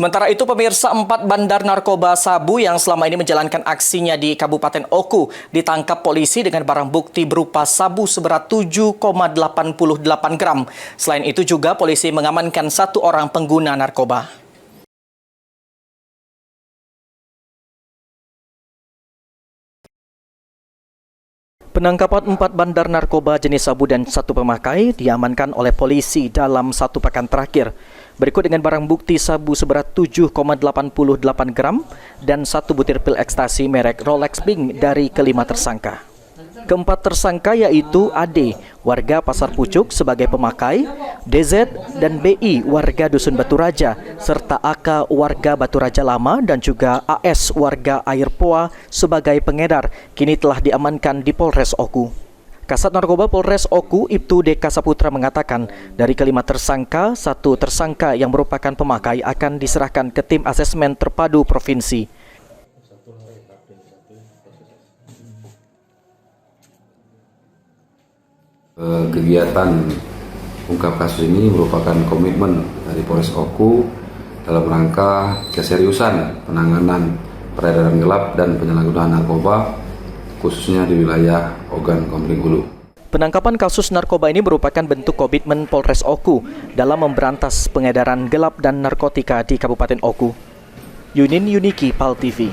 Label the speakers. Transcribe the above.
Speaker 1: Sementara itu, pemirsa, 4 bandar narkoba sabu yang selama ini menjalankan aksinya di Kabupaten Oku ditangkap polisi dengan barang bukti berupa sabu seberat 7,88 gram. Selain itu juga polisi mengamankan 1 orang pengguna narkoba. Penangkapan 4 bandar narkoba jenis sabu dan 1 pemakai diamankan oleh polisi dalam 1 pekan terakhir. Berikut dengan barang bukti sabu seberat 7,88 gram dan 1 butir pil ekstasi merek Rolex Pink dari kelima tersangka. Keempat tersangka yaitu AD, warga Pasar Pucuk sebagai pemakai, DZ dan BI, warga Dusun Batu Raja, serta AK, warga Batu Raja Lama, dan juga AS, warga Air Poa sebagai pengedar, kini telah diamankan di Polres Oku. Kasat Narkoba Polres Oku, Ibtu Deka Saputra mengatakan, dari kelima tersangka, 1 tersangka yang merupakan pemakai akan diserahkan ke tim asesmen terpadu provinsi.
Speaker 2: Kegiatan ungkap kasus ini merupakan komitmen dari Polres Oku dalam rangka keseriusan penanganan peredaran gelap dan penyalahgunaan narkoba, khususnya di wilayah Ogan Komering Ulu.
Speaker 1: Penangkapan kasus narkoba ini merupakan bentuk komitmen Polres Oku dalam memberantas pengedaran gelap dan narkotika di Kabupaten Oku. Yunin Yuniki, PAL TV.